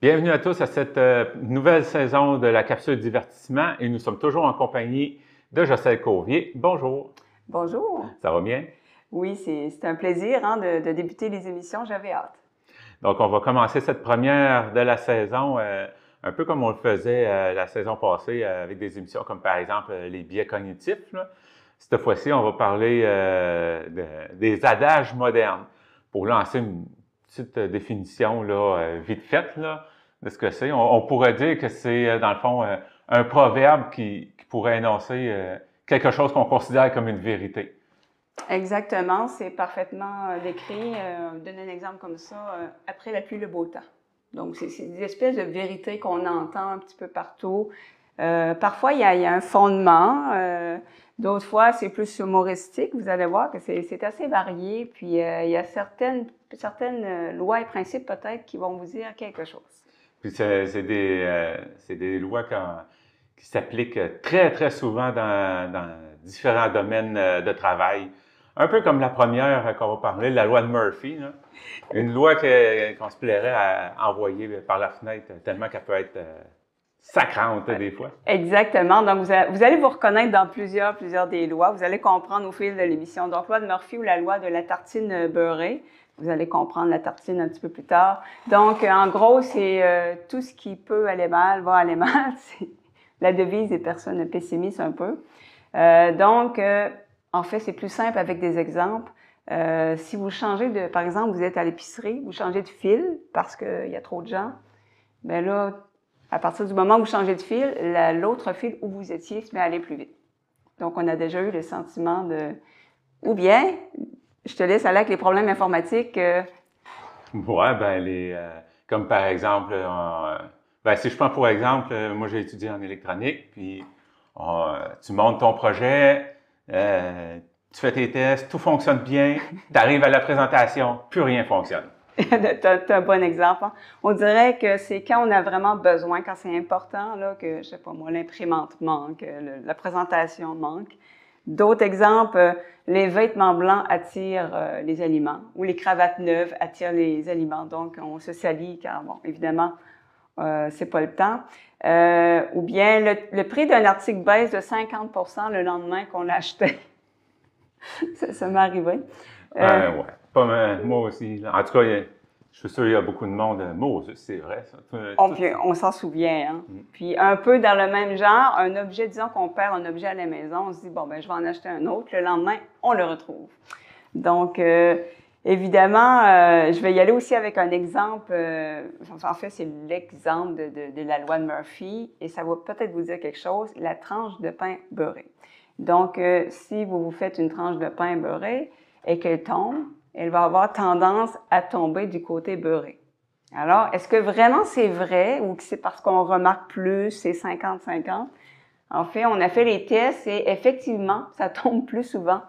Bienvenue à tous à cette nouvelle saison de la capsule divertissement et nous sommes toujours en compagnie de Jocelyne Courvier. Bonjour. Bonjour. Ça va bien? Oui, c'est un plaisir de débuter les émissions, j'avais hâte. Donc, on va commencer cette première de la saison un peu comme on le faisait la saison passée avec des émissions comme par exemple les biais cognitifs. Là. Cette fois-ci, on va parler des adages modernes pour lancer une petite définition là, vite faite là, de ce que c'est. On pourrait dire que c'est, dans le fond, un proverbe qui pourrait énoncer quelque chose qu'on considère comme une vérité. Exactement, c'est parfaitement décrit. Donner un exemple comme ça, après la pluie, le beau temps. Donc, c'est des espèces de vérités qu'on entend un petit peu partout. Parfois, il y a un fondement. D'autres fois, c'est plus humoristique. Vous allez voir que c'est assez varié. Puis, il y a certaines lois et principes peut-être qui vont vous dire quelque chose. Puis c'est des lois qui s'appliquent très, très souvent dans différents domaines de travail. Un peu comme la première qu'on va parler, la loi de Murphy. Là. Une loi qu'on se plairait à envoyer par la fenêtre tellement qu'elle peut être sacrante des fois. Exactement. Donc, vous allez vous reconnaître dans plusieurs des lois. Vous allez comprendre au fil de l'émission. Donc, loi de Murphy ou la loi de la tartine beurrée. Vous allez comprendre la tartine un petit peu plus tard. Donc, en gros, c'est tout ce qui peut aller mal va aller mal. C'est la devise des personnes pessimistes un peu. En fait, c'est plus simple avec des exemples. Si vous changez par exemple, vous êtes à l'épicerie, vous changez de fil parce qu'il y a trop de gens, bien là, à partir du moment où vous changez de fil, l'autre fil où vous étiez se met à aller plus vite. Donc, on a déjà eu le sentiment de... Ou bien, je te laisse aller avec les problèmes informatiques. Ouais, comme par exemple, si je prends pour exemple, moi j'ai étudié en électronique, puis tu montes ton projet, tu fais tes tests, tout fonctionne bien, tu arrives à la présentation, plus rien fonctionne. T'as un bon exemple. Hein? On dirait que c'est quand on a vraiment besoin, quand c'est important, là, que, je sais pas moi, l'imprimante manque, la présentation manque. D'autres exemples, les vêtements blancs attirent les aliments ou les cravates neuves attirent les aliments. Donc, on se salit car, bon, évidemment, c'est pas le temps. Ou bien, le prix d'un article baisse de 50% le lendemain qu'on l'a acheté. ça m'est arrivé. Ouais, pas mal, moi aussi. En tout cas, je suis sûr qu'il y a beaucoup de monde. Moi, c'est vrai, ça. On s'en souvient. Hein? Puis, un peu dans le même genre, un objet, disons qu'on perd un objet à la maison, on se dit, bon, ben je vais en acheter un autre. Le lendemain, on le retrouve. Donc, évidemment, je vais y aller aussi avec un exemple. En fait, c'est l'exemple de la loi de Murphy et ça va peut-être vous dire quelque chose, la tranche de pain beurré. Donc, si vous faites une tranche de pain beurré et qu'elle tombe, elle va avoir tendance à tomber du côté beurré. Alors, est-ce que vraiment c'est vrai ou que c'est parce qu'on remarque plus, c'est 50-50? En fait, on a fait les tests et effectivement, ça tombe plus souvent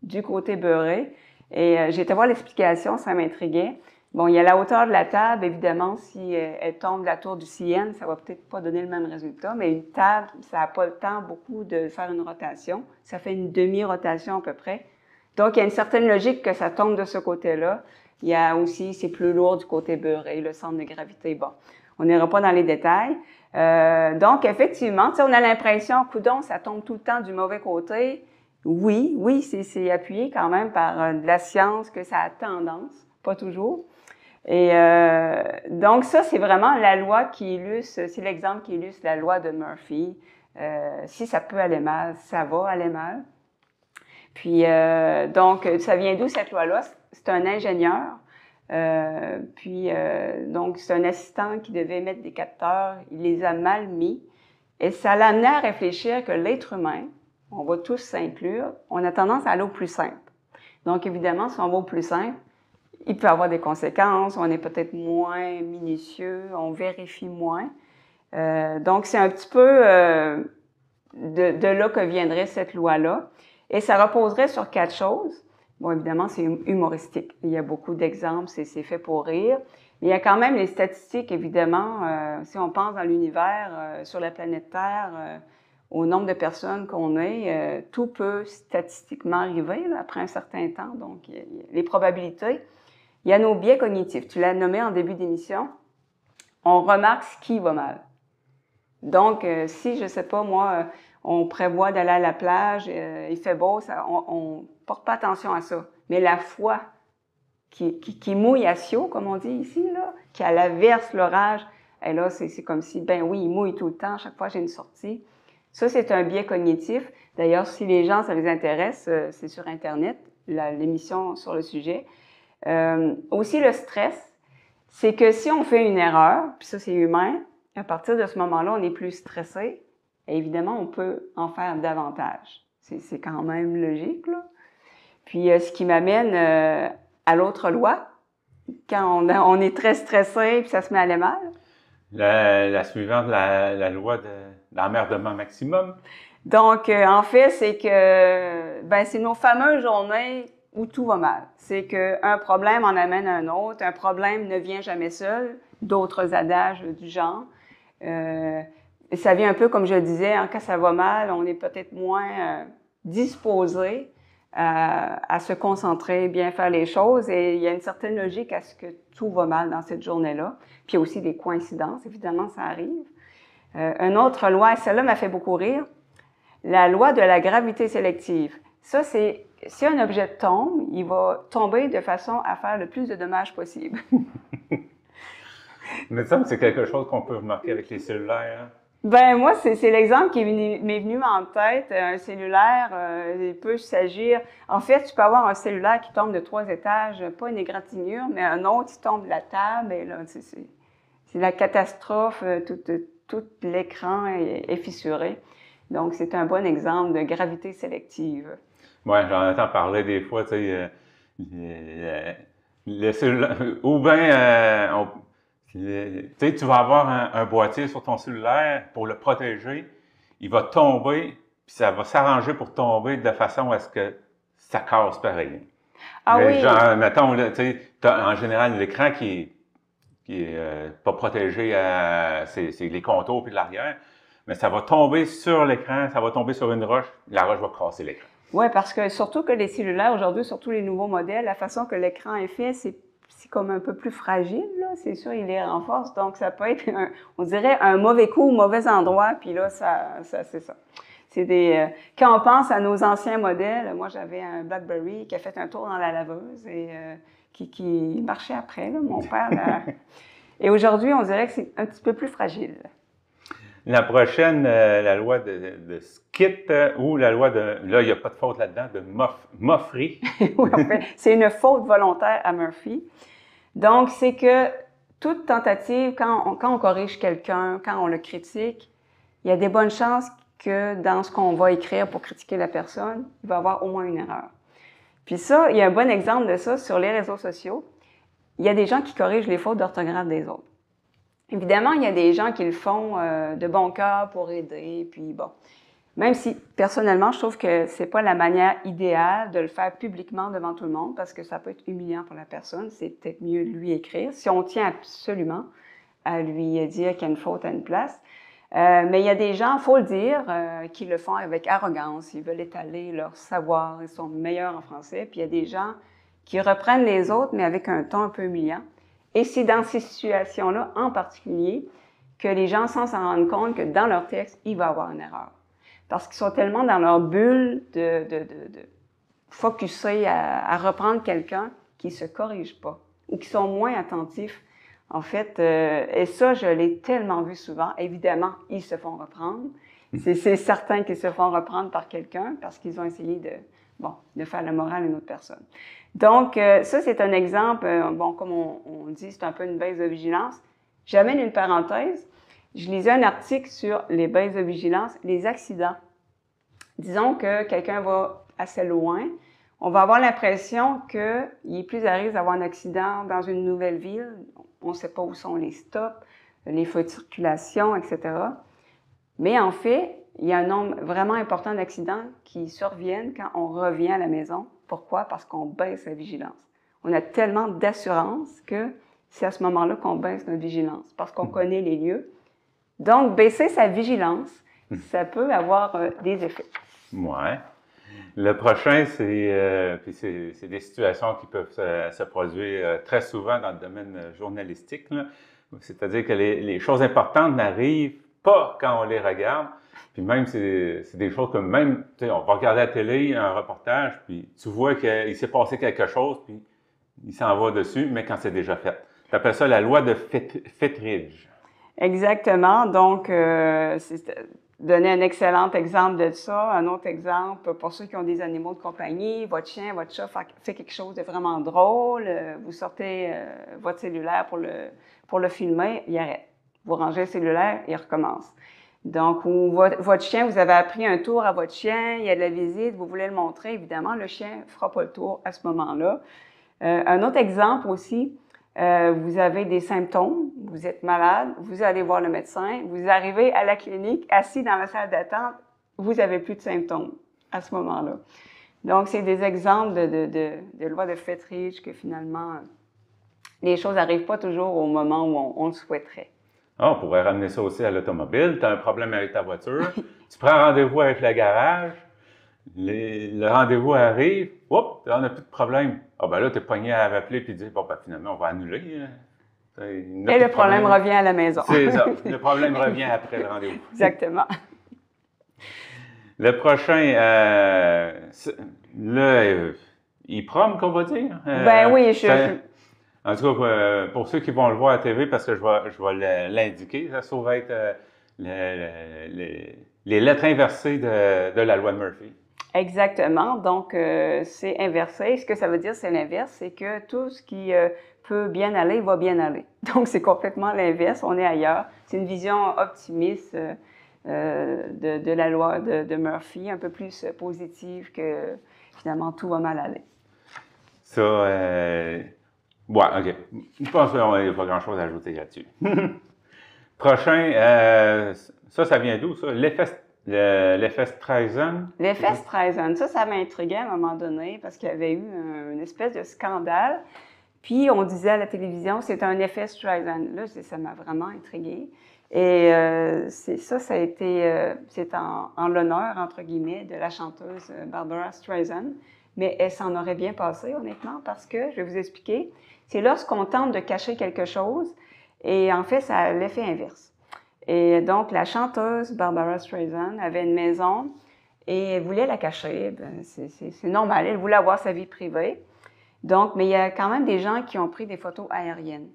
du côté beurré. Et j'ai été voir l'explication, ça m'intriguait. Bon, il y a la hauteur de la table, évidemment, si elle tombe de la tour du CN, ça va peut-être pas donner le même résultat, mais une table, ça n'a pas le temps beaucoup de faire une rotation. Ça fait une demi-rotation à peu près. Donc, il y a une certaine logique que ça tombe de ce côté-là. Il y a aussi, c'est plus lourd du côté beurré, le centre de gravité. Bon, on n'ira pas dans les détails. Donc, effectivement, tu sais, on a l'impression, coudonc, ça tombe tout le temps du mauvais côté. Oui, c'est appuyé quand même par de la science que ça a tendance, pas toujours. Et donc, ça, c'est vraiment la loi qui illustre, c'est l'exemple qui illustre la loi de Murphy. Si ça peut aller mal, ça va aller mal. Puis, donc, ça vient d'où cette loi-là? C'est un ingénieur. Donc, c'est un assistant qui devait mettre des capteurs. Il les a mal mis. Et ça l'a amené à réfléchir que l'être humain, on va tous s'inclure, on a tendance à aller au plus simple. Donc, évidemment, si on va au plus simple, il peut avoir des conséquences. On est peut-être moins minutieux, on vérifie moins. Donc, c'est un petit peu de là que viendrait cette loi-là. Et ça reposerait sur 4 choses. Bon, évidemment, c'est humoristique. Il y a beaucoup d'exemples, c'est fait pour rire. Mais il y a quand même les statistiques, évidemment. Si on pense dans l'univers, sur la planète Terre, au nombre de personnes qu'on est, tout peut statistiquement arriver là, après un certain temps. Donc, les probabilités. Il y a nos biais cognitifs. Tu l'as nommé en début d'émission. on remarque ce qui va mal. Donc, si, je ne sais pas, moi, on prévoit d'aller à la plage, il fait beau, on ne porte pas attention à ça. Mais la foi qui mouille à Sio, comme on dit ici, là, qui a l'averse, l'orage, et là, c'est comme si, ben oui, il mouille tout le temps, chaque fois j'ai une sortie. Ça, c'est un biais cognitif. D'ailleurs, si les gens, ça les intéresse, c'est sur Internet, l'émission sur le sujet. Aussi, le stress, c'est que si on fait une erreur, puis ça, c'est humain, à partir de ce moment-là, on est plus stressé. Et évidemment, on peut en faire davantage. C'est quand même logique, là. Puis, ce qui m'amène à l'autre loi, quand on est très stressé puis ça se met à aller mal. La suivante, la loi de l'emmerdement maximum. Donc, en fait, c'est que c'est nos fameuses journées où tout va mal. C'est qu'un problème en amène un autre. Un problème ne vient jamais seul. D'autres adages du genre. Ça vient un peu, comme je le disais, quand ça va mal, on est peut-être moins disposé à se concentrer, bien faire les choses. Et il y a une certaine logique à ce que tout va mal dans cette journée-là. Puis il y a aussi des coïncidences, évidemment, ça arrive. Une autre loi, celle-là m'a fait beaucoup rire, la loi de la gravité sélective. Ça, c'est si un objet tombe, il va tomber de façon à faire le plus de dommages possible. Mais ça, c'est quelque chose qu'on peut remarquer avec les cellulaires. Hein? Ben moi, c'est l'exemple qui m'est venu en tête. Un cellulaire, il peut s'agir... En fait, tu peux avoir un cellulaire qui tombe de 3 étages, pas une égratignure, mais un autre qui tombe de la table, et là, c'est la catastrophe, tout l'écran est fissuré. Donc, c'est un bon exemple de gravité sélective. Oui, j'en entends parler des fois, tu sais, le cellulaire, ou bien... tu sais, tu vas avoir un boîtier sur ton cellulaire pour le protéger. Il va tomber, puis ça va s'arranger pour tomber de façon à ce que ça casse pareil. Ah mais oui! Genre, mettons, tu sais, en général, l'écran qui est pas protégé, c'est les contours puis l'arrière, mais ça va tomber sur l'écran, ça va tomber sur une roche, la roche va casser l'écran. Oui, parce que surtout que les cellulaires, aujourd'hui, surtout les nouveaux modèles, la façon que l'écran est fait, c'est comme un peu plus fragile, là. C'est sûr, il les renforce. Donc, ça peut être, on dirait, un mauvais coup au mauvais endroit. Puis là, c'est ça. C'est quand on pense à nos anciens modèles, moi, j'avais un BlackBerry qui a fait un tour dans la laveuse et qui marchait après, là, mon père. Et aujourd'hui, on dirait que c'est un petit peu plus fragile. La prochaine, la loi de Skit ou la loi de... Là, il n'y a pas de faute là-dedans, de Murphy. Oui, en fait, c'est une faute volontaire à Murphy. Donc, c'est que toute tentative, quand on corrige quelqu'un, quand on le critique, il y a des bonnes chances que dans ce qu'on va écrire pour critiquer la personne, il va y avoir au moins une erreur. Puis ça, il y a un bon exemple de ça sur les réseaux sociaux. Il y a des gens qui corrigent les fautes d'orthographe des autres. Évidemment, il y a des gens qui le font de bon cœur pour aider, puis bon. Même si, personnellement, je trouve que c'est pas la manière idéale de le faire publiquement devant tout le monde, parce que ça peut être humiliant pour la personne. C'est peut-être mieux de lui écrire, si on tient absolument à lui dire qu'il y a une faute à une place. Mais il y a des gens, il faut le dire, qui le font avec arrogance. Ils veulent étaler leur savoir, ils sont meilleurs en français. Puis il y a des gens qui reprennent les autres, mais avec un ton un peu humiliant. Et c'est dans ces situations-là, en particulier, que les gens, sans s'en rendre compte, que dans leur texte, il va y avoir une erreur. Parce qu'ils sont tellement dans leur bulle de focusser à reprendre quelqu'un qui ne se corrige pas ou qui sont moins attentifs. En fait, et ça, je l'ai tellement vu souvent. Évidemment, ils se font reprendre. C'est certain qu'ils se font reprendre par quelqu'un parce qu'ils ont essayé de faire la morale à une autre personne. Donc, ça, c'est un exemple, comme on dit, c'est un peu une baisse de vigilance. J'amène une parenthèse. Je lisais un article sur les baisses de vigilance, les accidents. Disons que quelqu'un va assez loin. On va avoir l'impression qu'il est plus à risque d'avoir un accident dans une nouvelle ville. On ne sait pas où sont les stops, les feux de circulation, etc. Mais en fait, il y a un nombre vraiment important d'accidents qui surviennent quand on revient à la maison. Pourquoi? Parce qu'on baisse la vigilance. On a tellement d'assurance que c'est à ce moment-là qu'on baisse notre vigilance, parce qu'on connaît les lieux. Donc, baisser sa vigilance, ça peut avoir des effets. Ouais. Le prochain, c'est des situations qui peuvent se produire très souvent dans le domaine journalistique, là. C'est-à-dire que les choses importantes n'arrivent pas quand on les regarde. Puis même, c'est des choses comme même, tu sais, on va regarder à la télé un reportage, puis tu vois qu'il s'est passé quelque chose, puis il s'en va dessus, mais quand c'est déjà fait. Tu appelles ça la loi de Fettridge. Exactement. Donc, c'est donner un excellent exemple de ça. Un autre exemple, pour ceux qui ont des animaux de compagnie, votre chien, votre chat fait quelque chose de vraiment drôle, vous sortez votre cellulaire pour le filmer, il arrête. Vous rangez le cellulaire, il recommence. Donc, votre chien, vous avez appris un tour à votre chien, il y a de la visite, vous voulez le montrer, évidemment, le chien ne fera pas le tour à ce moment-là. Un autre exemple aussi, vous avez des symptômes, vous êtes malade, vous allez voir le médecin, vous arrivez à la clinique, assis dans la salle d'attente, vous n'avez plus de symptômes à ce moment-là. Donc, c'est des exemples de loi de Fettridge que finalement, les choses n'arrivent pas toujours au moment où on le souhaiterait. On pourrait ramener ça aussi à l'automobile. Tu as un problème avec ta voiture, tu prends rendez-vous avec le garage, le rendez-vous arrive, oups, on n'a plus de problème. Ah ben là, tu es pogné à appeler et dire, bon, ben finalement, on va annuler. Et le problème revient à la maison. C'est ça. Le problème revient après le rendez-vous. Exactement. Le prochain, le e-prom, qu'on va dire. Ben oui, en tout cas, pour ceux qui vont le voir à la TV, parce que je vais l'indiquer, ça va être les lettres inversées de la loi de Murphy. Exactement. Donc, c'est inversé. Ce que ça veut dire, c'est l'inverse. C'est que tout ce qui peut bien aller, va bien aller. Donc, c'est complètement l'inverse. On est ailleurs. C'est une vision optimiste de la loi de Murphy, un peu plus positive que finalement tout va mal aller. Ça, ouais, OK. Je pense qu'il n'y a pas grand-chose à ajouter là-dessus. Prochain, ça vient d'où, ça? L'effet Streisand? L'effet Streisand, ça m'intriguait à un moment donné parce qu'il y avait eu une espèce de scandale. Puis on disait à la télévision, c'est un effet Streisand. Là, ça m'a vraiment intriguée. Et ça a été, c'est en l'honneur, entre guillemets, de la chanteuse Barbara Streisand. Mais elle s'en aurait bien passé, honnêtement, parce que, je vais vous expliquer, c'est lorsqu'on tente de cacher quelque chose, et en fait, ça a l'effet inverse. Et donc, la chanteuse Barbara Streisand avait une maison et elle voulait la cacher. Ben, c'est normal, elle voulait avoir sa vie privée. Donc, mais il y a quand même des gens qui ont pris des photos aériennes.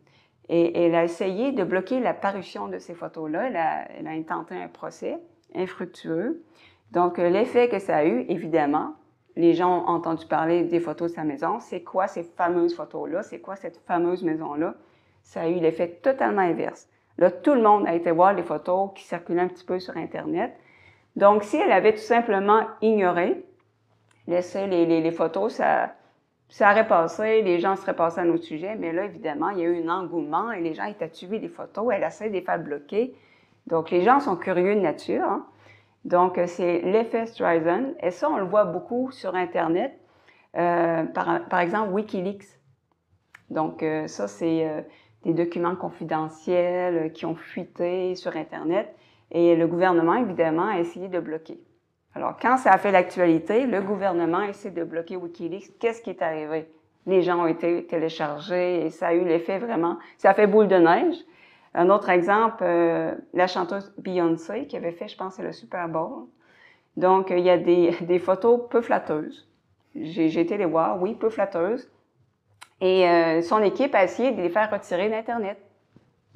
Et elle a essayé de bloquer la parution de ces photos-là. Elle a intenté un procès infructueux. Donc, l'effet que ça a eu, évidemment, les gens ont entendu parler des photos de sa maison. C'est quoi ces fameuses photos-là? C'est quoi cette fameuse maison-là? Ça a eu l'effet totalement inverse. Là, tout le monde a été voir les photos qui circulaient un petit peu sur Internet. Donc, si elle avait tout simplement ignoré, laissé les photos, ça aurait passé, les gens seraient passés à un autre sujet. Mais là, évidemment, il y a eu un engouement et les gens étaient tués des photos. Elle essaie de les faire bloquer. Donc, les gens sont curieux de nature. Hein? Donc, c'est l'effet Streisand. Et ça, on le voit beaucoup sur Internet. Par exemple, Wikileaks. Donc, ça, c'est des documents confidentiels qui ont fuité sur Internet. Et le gouvernement, évidemment, a essayé de bloquer. Alors, quand ça a fait l'actualité, le gouvernement a essayé de bloquer Wikileaks. Qu'est-ce qui est arrivé? Les gens ont été téléchargés et ça a eu l'effet vraiment... Ça a fait boule de neige. Un autre exemple, la chanteuse Beyoncé qui avait fait, je pense, c'est le Super Bowl. Donc, il y a des photos peu flatteuses. J'ai été les voir, oui, peu flatteuses. Et son équipe a essayé de les faire retirer d'Internet.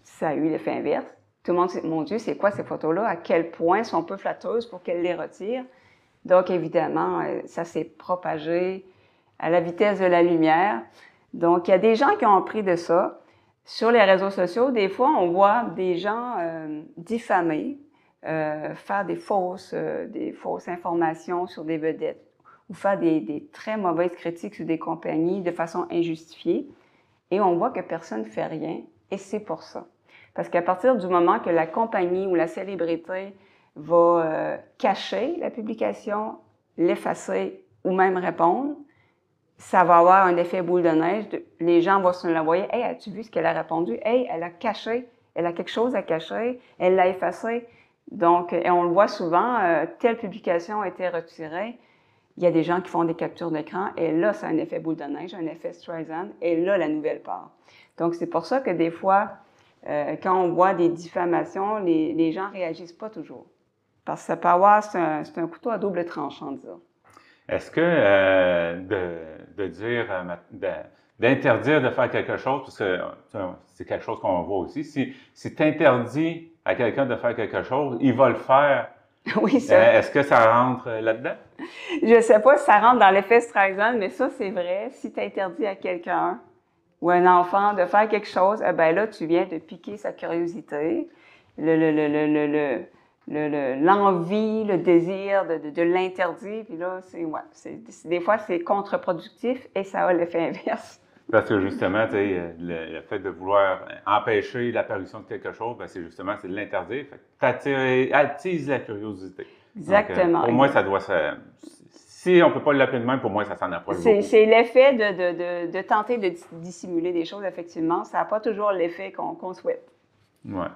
Ça a eu l'effet inverse. Tout le monde s'est dit, mon Dieu, c'est quoi ces photos-là? À quel point sont peu flatteuses pour qu'elle les retire? Donc, évidemment, ça s'est propagé à la vitesse de la lumière. Donc, il y a des gens qui ont appris de ça. Sur les réseaux sociaux, des fois, on voit des gens diffamer, faire des fausses informations sur des vedettes ou faire des très mauvaises critiques sur des compagnies de façon injustifiée. Et on voit que personne ne fait rien. Et c'est pour ça. Parce qu'à partir du moment que la compagnie ou la célébrité va cacher la publication, l'effacer ou même répondre, ça va avoir un effet boule de neige. Les gens vont se l'envoyer. « Hey, as-tu vu ce qu'elle a répondu? Hey, elle a caché. Elle a quelque chose à cacher. Elle l'a effacé. » Donc, et on le voit souvent, telle publication a été retirée. Il y a des gens qui font des captures d'écran et là, c'est un effet boule de neige, un effet Streisand. Et là, la nouvelle part. Donc, c'est pour ça que des fois, quand on voit des diffamations, les gens ne réagissent pas toujours. Parce que ça peut avoir, c'est un couteau à double tranchant, disons. Est-ce que de dire, d'interdire de faire quelque chose, parce que c'est quelque chose qu'on voit aussi, si tu interdis à quelqu'un de faire quelque chose, il va le faire. Oui, ça. Est-ce que ça rentre là-dedans? Je ne sais pas si ça rentre dans l'effet Streisand, mais ça, c'est vrai. Si tu interdis à quelqu'un ou à un enfant de faire quelque chose, eh ben là, tu viens de piquer sa curiosité, l'envie, le désir de l'interdire. Puis là, des fois, c'est contre-productif et ça a l'effet inverse. Parce que justement, le fait de vouloir empêcher l'apparition de quelque chose, ben, c'est de l'interdire. Attise la curiosité. Exactement. Donc, pour moi, ça doit se... Si on ne peut pas l'appeler de même, pour moi, ça s'en approche beaucoup. C'est l'effet de tenter de dissimuler des choses, effectivement. Ça n'a pas toujours l'effet qu'on souhaite. Oui.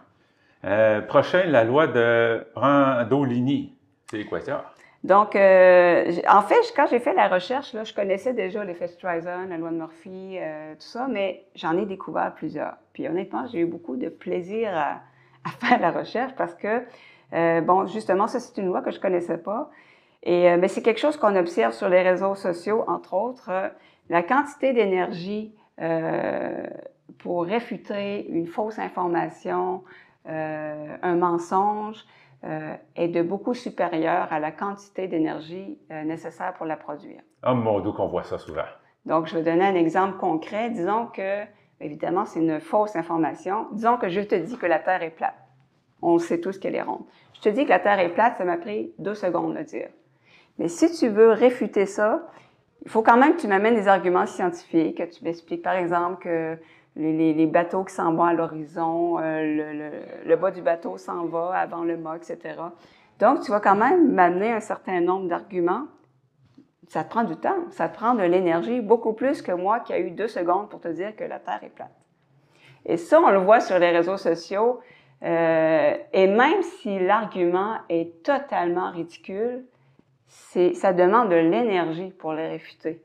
Prochain, la loi de Brandolini. C'est quoi ça? Donc, en fait, quand j'ai fait la recherche, là, je connaissais déjà l'effet Streisand, la loi de Murphy, tout ça, mais j'en ai découvert plusieurs. Puis honnêtement, j'ai eu beaucoup de plaisir à faire la recherche parce que, bon, justement, ça, c'est une loi que je ne connaissais pas. Et mais c'est quelque chose qu'on observe sur les réseaux sociaux, entre autres. La quantité d'énergie pour réfuter une fausse information, un mensonge, est de beaucoup supérieure à la quantité d'énergie nécessaire pour la produire. Oh mon Dieu, qu'on voit ça souvent. Donc, je vais donner un exemple concret. Disons que, évidemment, c'est une fausse information. Disons que je te dis que la Terre est plate. On sait tous qu'elle est ronde. Je te dis que la Terre est plate, ça m'a pris 2 secondes de le dire. Mais si tu veux réfuter ça, il faut quand même que tu m'amènes des arguments scientifiques, que tu m'expliques, par exemple, que les bateaux qui s'en vont à l'horizon, le bas du bateau s'en va avant le mât, etc. Donc, tu vas quand même m'amener un certain nombre d'arguments. Ça te prend du temps, ça te prend de l'énergie, beaucoup plus que moi qui a eu 2 secondes pour te dire que la Terre est plate. Et ça, on le voit sur les réseaux sociaux. Et même si l'argument est totalement ridicule, ça demande de l'énergie pour le réfuter.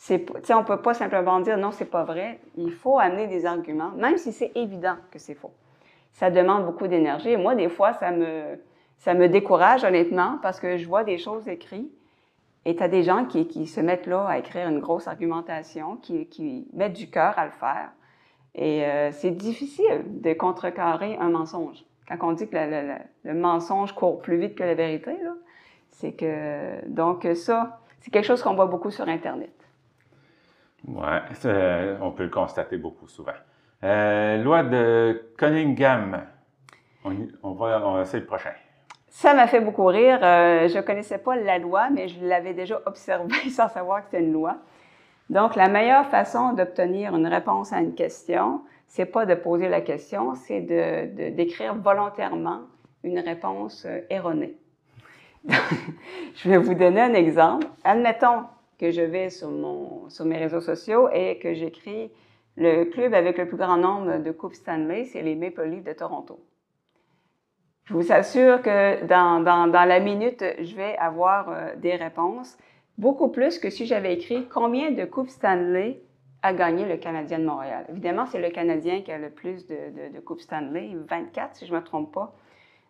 On ne peut pas simplement dire « non, c'est pas vrai ». Il faut amener des arguments, même si c'est évident que c'est faux. Ça demande beaucoup d'énergie. Et moi, des fois, ça me décourage, honnêtement, parce que je vois des choses écrites et tu as des gens qui se mettent là à écrire une grosse argumentation, qui mettent du cœur à le faire. Et c'est difficile de contrecarrer un mensonge. Quand on dit que le mensonge court plus vite que la vérité, là, c'est que... Donc ça, c'est quelque chose qu'on voit beaucoup sur Internet. Oui, on peut le constater beaucoup souvent. Loi de Cunningham. On essaie le prochain. Ça m'a fait beaucoup rire. Je ne connaissais pas la loi, mais je l'avais déjà observée sans savoir que c'était une loi. Donc, la meilleure façon d'obtenir une réponse à une question, c'est pas de poser la question, c'est d'écrire volontairement une réponse erronée. Je vais vous donner un exemple. Admettons que je vais sur mes réseaux sociaux et que j'écris le club avec le plus grand nombre de coupes Stanley, c'est les Maple Leafs de Toronto. Je vous assure que dans la minute, je vais avoir des réponses, beaucoup plus que si j'avais écrit combien de coupes Stanley a gagné le Canadien de Montréal. Évidemment, c'est le Canadien qui a le plus de coupes Stanley, 24 si je ne me trompe pas.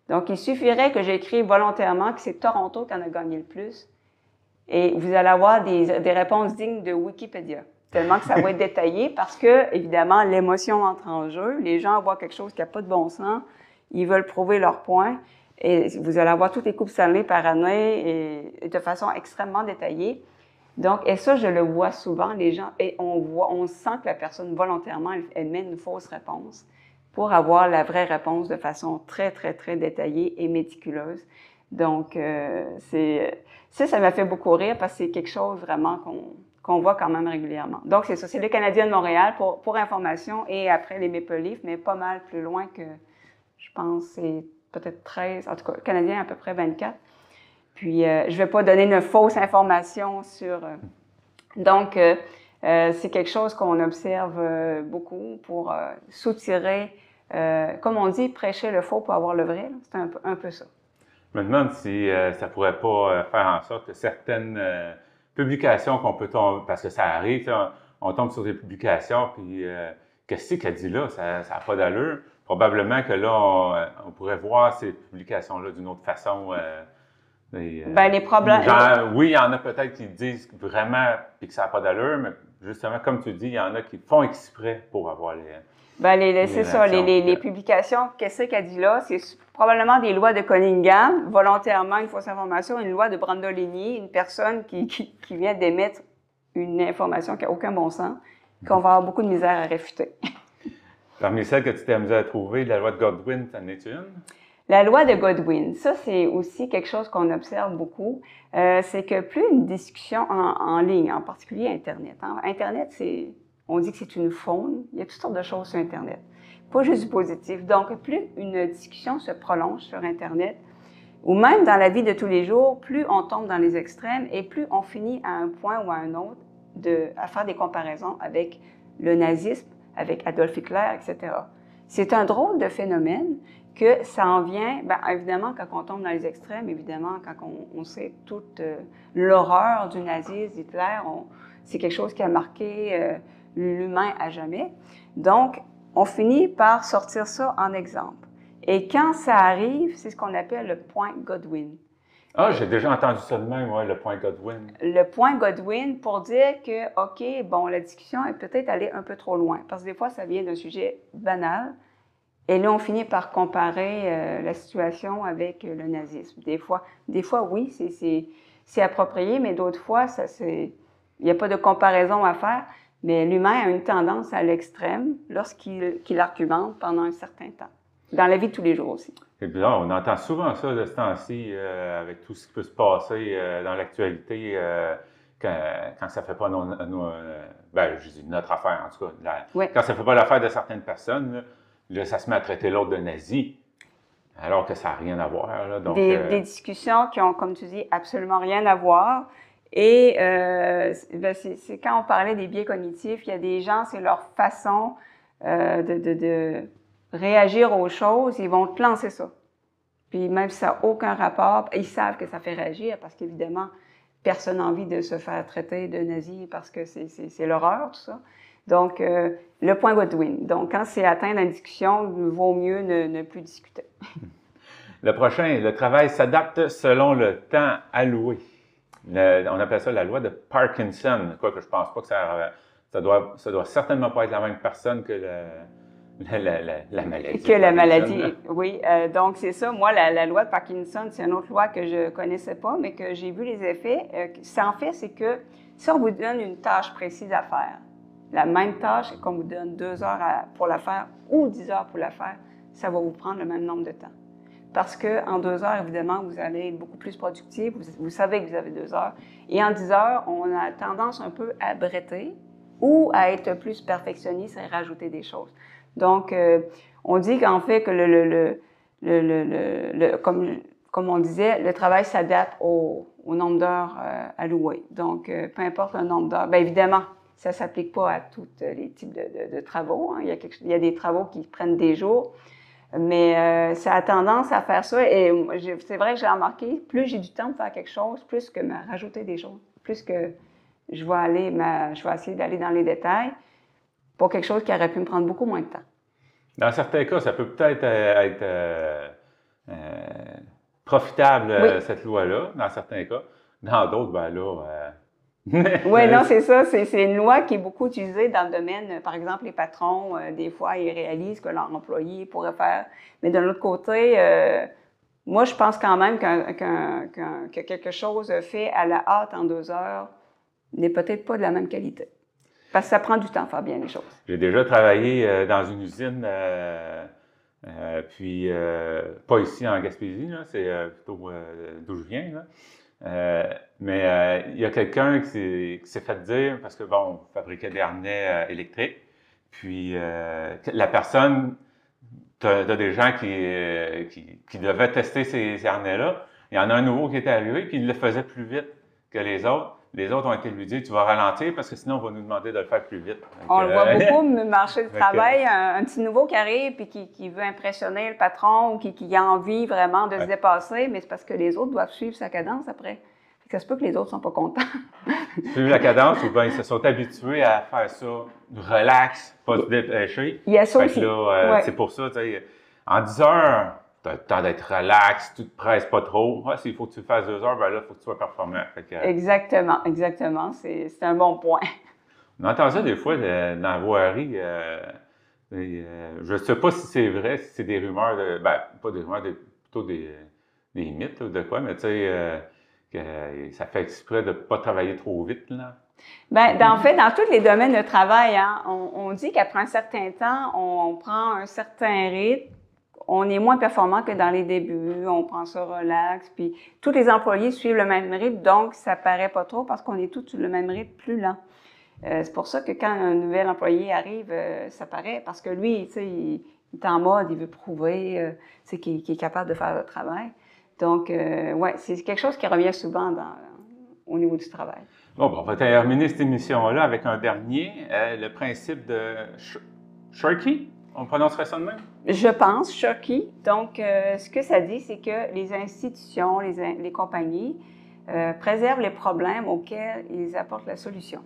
Donc, il suffirait que j'écrive volontairement que c'est Toronto qui en a gagné le plus. Et vous allez avoir des réponses dignes de Wikipédia. Tellement que ça va être détaillé parce que, évidemment, l'émotion entre en jeu. Les gens voient quelque chose qui n'a pas de bon sens. Ils veulent prouver leur point. Et vous allez avoir toutes les coupes Stanley par année et de façon extrêmement détaillée. Donc, et ça, je le vois souvent, les gens, et on sent que la personne, volontairement, elle met une fausse réponse pour avoir la vraie réponse de façon très, très, très détaillée et méticuleuse. Donc, ça m'a fait beaucoup rire parce que c'est quelque chose vraiment qu'on voit quand même régulièrement. Donc, c'est ça, c'est le Canadien de Montréal pour information et après les Maple Leafs, mais pas mal plus loin que, je pense, c'est peut-être 13, en tout cas, le Canadien à peu près 24. Puis, je ne vais pas donner une fausse information sur... Donc, c'est quelque chose qu'on observe beaucoup pour soutirer, comme on dit, prêcher le faux pour avoir le vrai. C'est un peu ça. Je me demande si ça ne pourrait pas faire en sorte que certaines publications qu'on peut tomber, parce que ça arrive, on tombe sur des publications, puis qu'est-ce qu'elle dit là? Ça n'a pas d'allure. probablement que là, on pourrait voir ces publications-là d'une autre façon. Les problèmes. Oui, il y en a peut-être qui disent vraiment puis que ça n'a pas d'allure, mais justement, comme tu dis, il y en a qui font exprès pour avoir c'est ça, les publications, qu'est-ce qu'elle dit là? C'est probablement des lois de Cunningham, volontairement une fausse information, une loi de Brandolini, une personne qui vient d'émettre une information qui n'a aucun bon sens, qu'on va avoir beaucoup de misère à réfuter. Parmi celles que tu t'es amusé à trouver, la loi de Godwin, t'en es-tu une? La loi de Godwin, ça c'est aussi quelque chose qu'on observe beaucoup, c'est que plus une discussion en ligne, en particulier Internet. Internet, on dit que c'est une faune, il y a toutes sortes de choses sur Internet, pas juste du positif. Donc, plus une discussion se prolonge sur Internet, ou même dans la vie de tous les jours, plus on tombe dans les extrêmes et plus on finit à un point ou à un autre à faire des comparaisons avec le nazisme, avec Adolf Hitler, etc. C'est un drôle de phénomène que ça en vient, évidemment, quand on tombe dans les extrêmes, évidemment, quand on sait toute l'horreur du nazisme, d'Hitler, c'est quelque chose qui a marqué l'humain à jamais. Donc, on finit par sortir ça en exemple. Et quand ça arrive, c'est ce qu'on appelle le point Godwin. Ah, j'ai déjà entendu ça de même, le point Godwin. Le point Godwin pour dire que, OK, bon, la discussion est peut-être allée un peu trop loin. Parce que des fois, ça vient d'un sujet banal. Et là, on finit par comparer la situation avec le nazisme. Des fois oui, c'est approprié, mais d'autres fois, il n'y a pas de comparaison à faire. Mais l'humain a une tendance à l'extrême lorsqu'il argumente pendant un certain temps. Dans la vie de tous les jours aussi. Et puis là, on entend souvent ça de ce temps-ci, avec tout ce qui peut se passer dans l'actualité, quand ça ne fait pas je dis notre affaire, en tout cas. Quand ça ne fait pas l'affaire de certaines personnes, là, ça se met à traiter l'autre de nazi, alors que ça n'a rien à voir. Là, donc, des discussions qui ont, comme tu dis, absolument rien à voir. Et c'est quand on parlait des biais cognitifs, il y a des gens, c'est leur façon de réagir aux choses, ils vont te lancer ça. Puis même si ça n'a aucun rapport, ils savent que ça fait réagir parce qu'évidemment, personne n'a envie de se faire traiter de nazi parce que c'est l'horreur, tout ça. Donc, le point Godwin. Donc, quand c'est atteint dans la discussion, il vaut mieux ne plus discuter. Le prochain, le travail s'adapte selon le temps alloué. On appelle ça la loi de Parkinson. Quoique je ne pense pas que ça doit certainement pas être la même personne que la maladie. Que la maladie, oui. Donc, c'est ça. Moi, la loi de Parkinson, c'est une autre loi que je ne connaissais pas, mais que j'ai vu les effets. Ça en fait, c'est que si on vous donne une tâche précise à faire, la même tâche, qu'on vous donne 2 heures pour la faire ou 10 heures pour la faire, ça va vous prendre le même nombre de temps. Parce qu'en 2 heures, évidemment, vous allez être beaucoup plus productif. Vous savez que vous avez 2 heures. Et en 10 heures, on a tendance un peu à bretter ou à être plus perfectionniste et rajouter des choses. Donc, on dit qu'en fait que comme on disait, le travail s'adapte au nombre d'heures allouées. Donc, peu importe le nombre d'heures. Bien évidemment, ça ne s'applique pas à tous les types de travaux. Hein. Il y a des travaux qui prennent des jours. Mais ça a tendance à faire ça. Et c'est vrai que j'ai remarqué, plus j'ai du temps pour faire quelque chose, plus que me rajouter des choses, plus que je vais essayer d'aller dans les détails pour quelque chose qui aurait pu me prendre beaucoup moins de temps. Dans certains cas, ça peut peut-être être profitable, cette loi-là, dans certains cas. Dans d'autres, oui, non, c'est ça. C'est une loi qui est beaucoup utilisée dans le domaine, par exemple, les patrons, des fois, ils réalisent que leur employé pourrait faire. Mais de l'autre côté, moi, je pense quand même que quelque chose fait à la hâte en 2 heures n'est peut-être pas de la même qualité. Parce que ça prend du temps à faire bien les choses. J'ai déjà travaillé dans une usine, puis pas ici en Gaspésie, là, c'est plutôt d'où je viens, là. Mais il y a quelqu'un qui s'est fait dire, parce que bon, on fabriquait des harnais électriques, puis la personne, t'as des gens qui devaient tester ces harnais-là. Il y en a un nouveau qui était arrivé, puis il le faisait plus vite que les autres. Les autres ont été lui dire, tu vas ralentir parce que sinon on va nous demander de le faire plus vite. Donc, on le voit beaucoup au marché du travail, un petit nouveau qui arrive puis qui veut impressionner le patron ou qui a envie vraiment de se dépasser, mais c'est parce que les autres doivent suivre sa cadence après. Ça se peut que les autres ne sont pas contents. Tu as vu la cadence ou bien ils se sont habitués à faire ça relax, pas se dépêcher. Il y a ça aussi. Là, c'est pour ça, tu sais, en 10 heures, tu as le temps d'être relax, tu ne te presses pas trop. S'il faut que tu le fasses 2 heures, ben là, il faut que tu sois performant. Exactement. C'est un bon point. On entend ça des fois dans la voirie. Je ne sais pas si c'est vrai, si c'est des rumeurs, pas des rumeurs, plutôt des mythes, là, de quoi, mais tu sais, que ça fait exprès de ne pas travailler trop vite, là. En fait, dans tous les domaines de travail, hein, on dit qu'après un certain temps, on prend un certain rythme, on est moins performant que dans les débuts, on prend ça relax, puis tous les employés suivent le même rythme, donc ça paraît pas trop parce qu'on est tous sur le même rythme plus lent. C'est pour ça que quand un nouvel employé arrive, ça paraît, parce que lui, tu sais, il est en mode, il veut prouver qu'il est capable de faire le travail. Donc, c'est quelque chose qui revient souvent au niveau du travail. Bon, on va terminer cette émission-là avec un dernier, le principe de Sharkey. On prononcerait ça de même? Je pense, Sharkey. Donc, ce que ça dit, c'est que les institutions, les compagnies préservent les problèmes auxquels ils apportent la solution.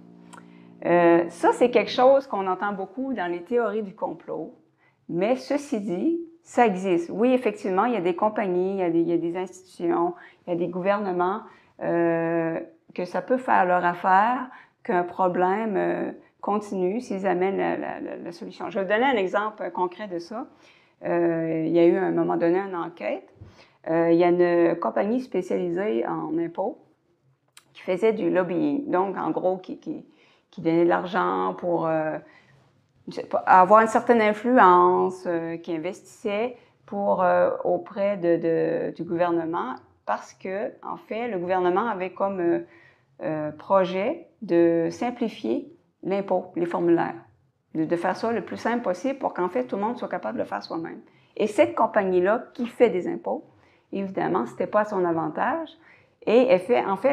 Ça, c'est quelque chose qu'on entend beaucoup dans les théories du complot. Mais ceci dit, ça existe. Oui, effectivement, il y a des compagnies, il y a des institutions, il y a des gouvernements que ça peut faire leur affaire, qu'un problème continue s'ils amènent la solution. Je vais vous donner un exemple concret de ça. Il y a eu à un moment donné une enquête. Il y a une compagnie spécialisée en impôts qui faisait du lobbying. Donc, en gros, qui donnait de l'argent pour avoir une certaine influence, qui investissait auprès du gouvernement parce que, en fait, le gouvernement avait comme projet de simplifier l'impôt, les formulaires, de faire ça le plus simple possible pour qu'en fait, tout le monde soit capable de le faire soi-même. Et cette compagnie-là, qui fait des impôts, évidemment, c'était pas à son avantage. Et elle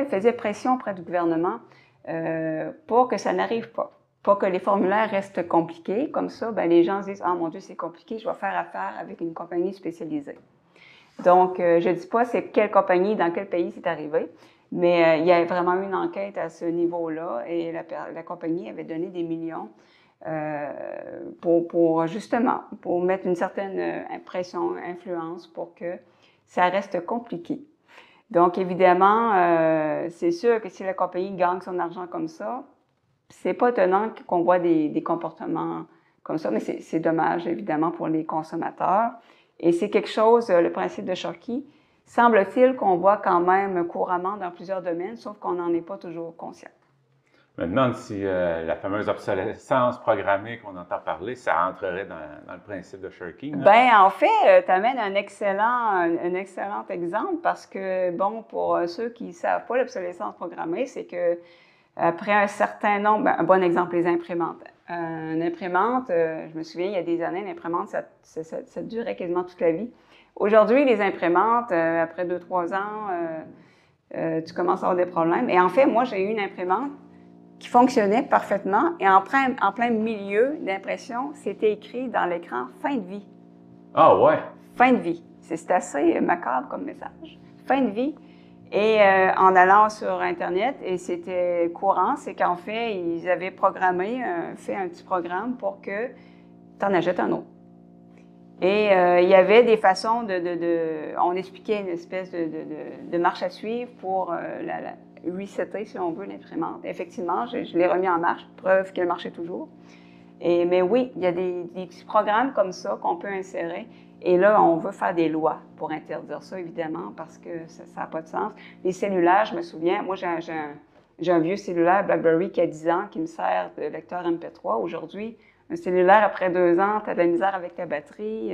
faisait pression auprès du gouvernement pour que ça n'arrive pas. Pour que les formulaires restent compliqués. Comme ça, les gens se disent « Ah, mon Dieu, c'est compliqué, je vais faire affaire avec une compagnie spécialisée. » Donc, je ne dis pas c'est quelle compagnie, dans quel pays c'est arrivé, mais il y a vraiment eu une enquête à ce niveau-là et la compagnie avait donné des millions pour mettre une certaine impression, influence pour que ça reste compliqué. Donc, évidemment, c'est sûr que si la compagnie gagne son argent comme ça, c'est pas étonnant qu'on voit des comportements comme ça, mais c'est dommage, évidemment, pour les consommateurs. Et c'est quelque chose, le principe de Sharkey, semble-t-il qu'on voit quand même couramment dans plusieurs domaines, sauf qu'on n'en est pas toujours conscient. Je me demande si la fameuse obsolescence programmée qu'on entend parler, ça entrerait dans le principe de Sharkey. En fait, tu amènes un excellent exemple parce que, pour ceux qui ne savent pas l'obsolescence programmée, c'est que après un certain nombre, un bon exemple, les imprimantes. Une imprimante, je me souviens, il y a des années, l'imprimante, ça durait quasiment toute la vie. Aujourd'hui, les imprimantes, après 2-3 ans, tu commences à avoir des problèmes. Et en fait, moi, j'ai eu une imprimante qui fonctionnait parfaitement et en plein milieu d'impression, c'était écrit dans l'écran « fin de vie ». Ah ouais? Fin de vie. C'est assez macabre comme message. Fin de vie. Et en allant sur Internet, et c'était courant, c'est qu'en fait, ils avaient fait un petit programme pour que tu en achètes un autre. Et il y avait des façons on expliquait une espèce de marche à suivre pour resetter, si on veut, l'imprimante. Effectivement, je l'ai remis en marche, preuve qu'elle marchait toujours. Mais oui, il y a des petits programmes comme ça qu'on peut insérer. Et là, on veut faire des lois pour interdire ça, évidemment, parce que ça n'a pas de sens. Les cellulaires, je me souviens, moi, j'ai un vieux cellulaire BlackBerry qui a 10 ans, qui me sert de lecteur MP3. Aujourd'hui, un cellulaire, après 2 ans, tu as de la misère avec ta batterie,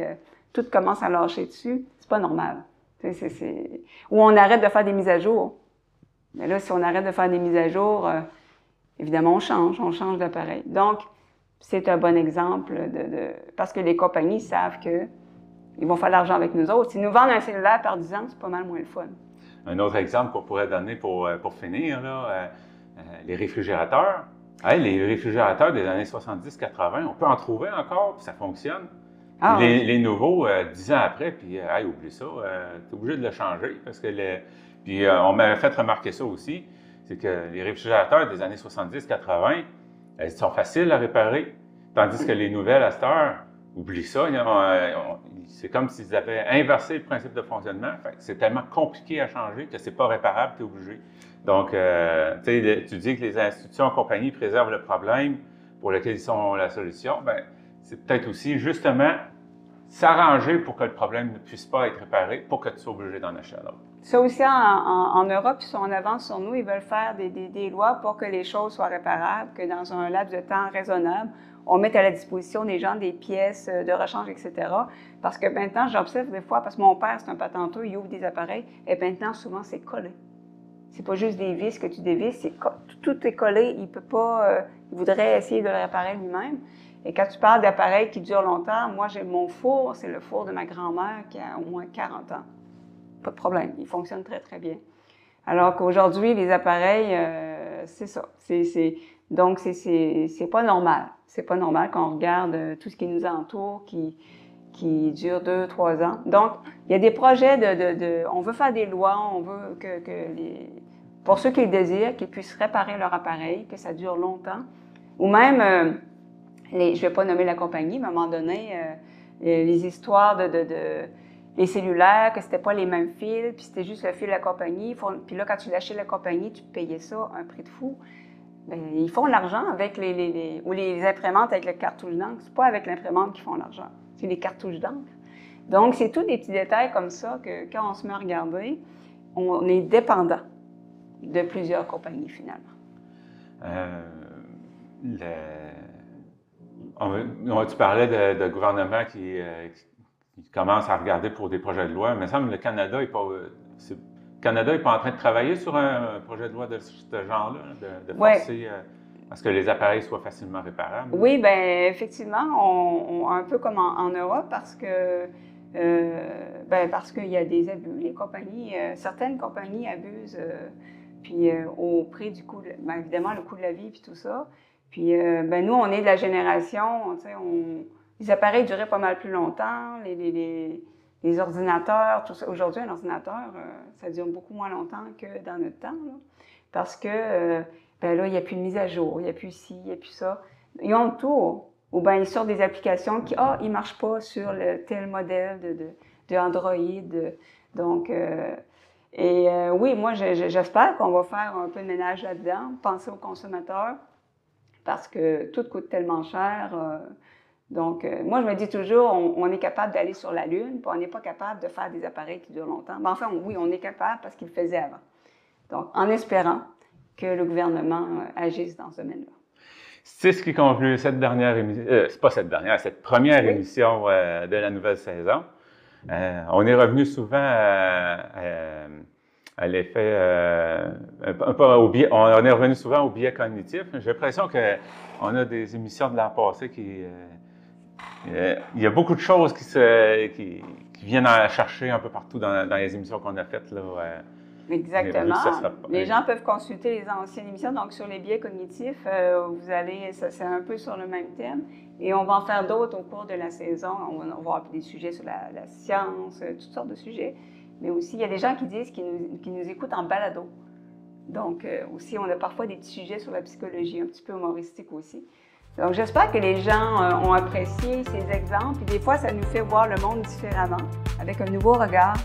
tout commence à lâcher dessus. C'est pas normal. Ou on arrête de faire des mises à jour. Mais là, si on arrête de faire des mises à jour, évidemment, on change d'appareil. Donc, c'est un bon exemple parce que les compagnies savent que ils vont faire de l'argent avec nous autres. S'ils nous vendent un cellulaire par 10 ans, c'est pas mal moins le fun. Un autre exemple qu'on pourrait donner pour finir, là, les réfrigérateurs. Les réfrigérateurs des années 70-80, on peut en trouver encore, puis ça fonctionne. Ah, les nouveaux, 10 ans après, puis oublie ça, tu es obligé de le changer parce que Puis on m'avait fait remarquer ça aussi, c'est que les réfrigérateurs des années 70-80, ils sont faciles à réparer, tandis que les nouvelles à cette heure, oublie ça, c'est comme s'ils avaient inversé le principe de fonctionnement. C'est tellement compliqué à changer que c'est pas réparable, tu es obligé. Donc, tu dis que les institutions et compagnies préservent le problème pour lequel ils sont la solution. Bien, c'est peut-être aussi justement s'arranger pour que le problème ne puisse pas être réparé pour que tu sois obligé d'en acheter un autre. Ça aussi, en Europe, ils sont en avance sur nous. Ils veulent faire des lois pour que les choses soient réparables, que dans un laps de temps raisonnable, on mette à la disposition des gens des pièces de rechange, etc. Parce que maintenant, j'observe des fois, parce que mon père, c'est un patenteux, il ouvre des appareils, et maintenant, souvent, c'est collé. C'est pas juste des vis que tu dévisses, tout est collé. Il peut pas, il voudrait essayer de le réparer lui-même. Et quand tu parles d'appareils qui durent longtemps, moi, j'ai mon four, c'est le four de ma grand-mère qui a au moins 40 ans. Pas de problème, il fonctionne très, très bien. Alors qu'aujourd'hui, les appareils, c'est ça. Donc, c'est pas normal. C'est pas normal quand on regarde tout ce qui nous entoure, qui dure 2-3 ans. Donc, il y a des projets on veut faire des lois, on veut pour ceux qui le désirent, qu'ils puissent réparer leur appareil, que ça dure longtemps. Ou même, je ne vais pas nommer la compagnie, mais à un moment donné, les histoires les cellulaires, que c'était pas les mêmes fils, puis c'était juste le fil de la compagnie. Puis là, quand tu l'achetais la compagnie, tu payais ça à un prix de fou. Bien, ils font de l'argent avec ou les imprimantes avec la cartouche d'encre. C'est pas avec l'imprimante qu'ils font l'argent, c'est les cartouches d'encre. Donc, c'est tous des petits détails comme ça que quand on se met à regarder, on est dépendant de plusieurs compagnies, finalement. Tu parlais de gouvernement qui commence à regarder pour des projets de loi. Il me semble que le Canada n'est pas en train de travailler sur un projet de loi de ce genre-là, de forcer à ce que les appareils soient facilement réparables. Oui, bien, effectivement, un peu comme en Europe, parce qu'il y a des abus. Les compagnies, certaines compagnies abusent, puis au prix du coût, évidemment, le coût de la vie, puis tout ça. Puis, nous, on est de la génération, les appareils duraient pas mal plus longtemps, les ordinateurs, tout ça. Aujourd'hui, un ordinateur, ça dure beaucoup moins longtemps que dans notre temps, là, parce que, là, il n'y a plus de mise à jour, il n'y a plus ci, il n'y a plus ça. Ils ont tout, ou bien ils sortent des applications qui, ils ne marchent pas sur tel modèle de Android. Donc, oui, moi, j'espère qu'on va faire un peu de ménage là-dedans, penser aux consommateurs, parce que tout coûte tellement cher. Donc, moi, je me dis toujours, on est capable d'aller sur la Lune, puis on n'est pas capable de faire des appareils qui durent longtemps. Mais enfin, oui, on est capable parce qu'il le faisait avant. Donc, en espérant que le gouvernement agisse dans ce domaine-là. C'est ce qui conclut cette dernière émission, c'est pas cette dernière, cette première émission de la nouvelle saison. On est revenu souvent à l'effet, on est revenu souvent au biais cognitif. J'ai l'impression qu'on a des émissions de l'an passé il y a beaucoup de choses qui viennent à chercher un peu partout dans les émissions qu'on a faites, là. Exactement. Les gens peuvent consulter les anciennes émissions. Donc, sur les biais cognitifs, c'est un peu sur le même thème. Et on va en faire d'autres au cours de la saison. On va avoir des sujets sur la science, toutes sortes de sujets. Mais aussi, il y a des gens qui disent qu'ils nous écoutent en balado. Donc, aussi, on a parfois des petits sujets sur la psychologie, un petit peu humoristique aussi. Donc, j'espère que les gens ont apprécié ces exemples. Puis des fois, ça nous fait voir le monde différemment, avec un nouveau regard,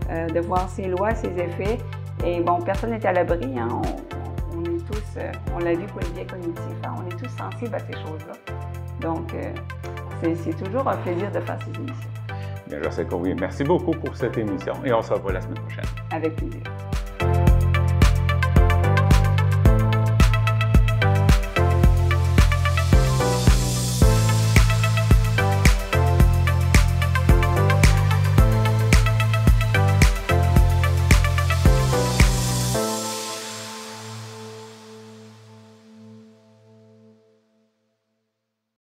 de voir ses lois, ses effets. Et bon, personne n'est à l'abri, hein. On est tous, on l'a vu pour les biais cognitifs, hein. On est tous sensibles à ces choses-là. Donc, c'est toujours un plaisir de faire ces émissions. Bien, je sais que oui. Merci beaucoup pour cette émission et on se revoit la semaine prochaine. Avec plaisir.